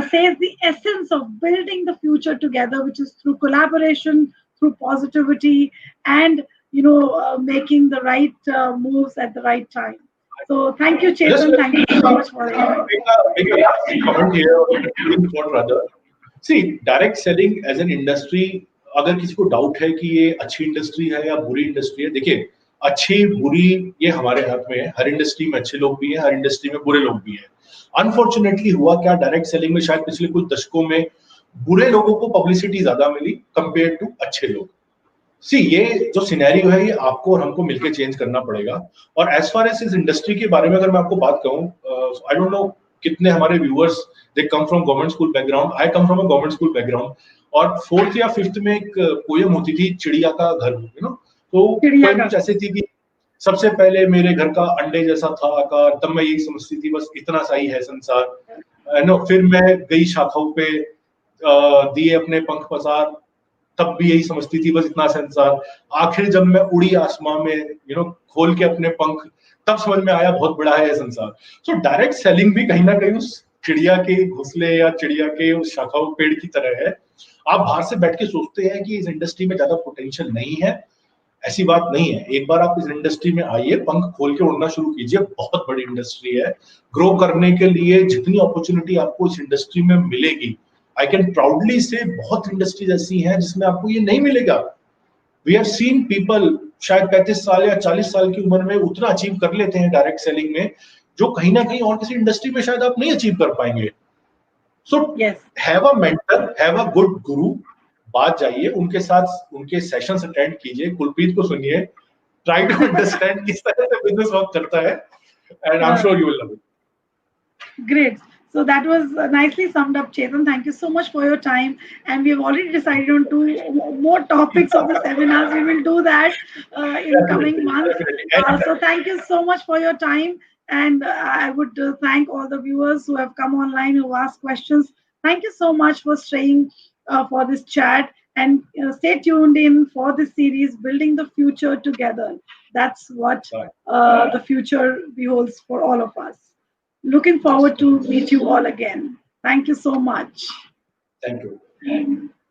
says the essence of building the future together, which is through collaboration, through positivity, and making the right moves at the right time. So thank you, Just Chetan. Thank you so much for it. make a last comment here, or a concluding thought rather. See direct selling as an industry, अगर किसी को डाउट है कि ये अच्छी इंडस्ट्री है या बुरी इंडस्ट्री है, देखिए अच्छी बुरी ये हमारे हाथ में है। हर इंडस्ट्री में अच्छे लोग भी हैं, हर इंडस्ट्री में बुरे लोग भी हैं। अनफॉर्चुनेटली हुआ क्या, डायरेक्ट सेलिंग में शायद पिछले कुछ दशकों में बुरे लोगों को पब्लिसिटी ज्यादा मिली कंपेयर टू अच्छे लोग। सी ये जो सिनेरियो है, ये आपको और हमको मिलकर चेंज करना पड़ेगा। और एज फार एज इस इंडस्ट्री के बारे में अगर मैं आपको बात कहूँ, आई डोंट नो कितने हमारे viewers they come from government school background, I come from a government school background. और फोर्थ या फिफ्थ में एक पोयम होती थी, चिड़िया का घर, यू नो। तो चिड़िया पोयम का। कुछ ऐसी थी कि सबसे पहले मेरे घर का अंडे जैसा था आकार, तब मैं यही समझती थी बस इतना सा ही है संसार, है ना। फिर मैं गई शाखाओं पे, दिए अपने पंख पसार, तब भी यही समझती थी बस इतना संसार। आखिर जब मैं उड़ी आसमां में, खोल के अपने पंख, तब समझ में आया बहुत बड़ा है ये संसार। सो डायरेक्ट सेलिंग भी कहीं ना कहीं उस चिड़िया के घोंसले या चिड़िया के उस शाखाओं पेड़ की तरह है। आप बाहर से बैठ के सोचते हैं कि इस इंडस्ट्री में ज्यादा पोटेंशियल नहीं है, ऐसी बात नहीं है। एक बार आप इस इंडस्ट्री में आइए, पंख खोल के उड़ना शुरू कीजिए, बहुत बड़ी इंडस्ट्री है। ग्रो करने के लिए जितनी अपॉर्चुनिटी आपको इस इंडस्ट्री में मिलेगी, आई कैन प्राउडली से बहुत इंडस्ट्रीज ऐसी हैं जिसमें आपको ये नहीं मिलेगा। वी हैव सीन पीपल शायद 35 साल या 40 साल की उम्र में उतना अचीव कर लेते हैं डायरेक्ट सेलिंग में, जो कहीं ना कहीं और किसी इंडस्ट्री में शायद आप नहीं अचीव कर पाएंगे। So yes. Have a mentor, have a good गुरु, बात जाइए उनके साथ, उनके सेशंस अटेंड कीजिए, कुलप्रीत को सुनिए, ट्राई टू अंडरस्टैंड किस तरह से बिजनेस वर्क करता है, and I am sure you will love it. Great. So that was nicely summed up, Chetan. Thank you so much for your time. And we have already decided on two more topics of the seminars. We will do that in coming Definitely, months. definitely, So anytime. thank you so much for your time. And I would thank all the viewers who have come online, who asked questions. Thank you so much for staying for this chat. And stay tuned in for this series, Building the Future Together. That's what Bye. the future beholds for all of us. Looking Yes, forward to meet you all again. Thank you so much. thank you.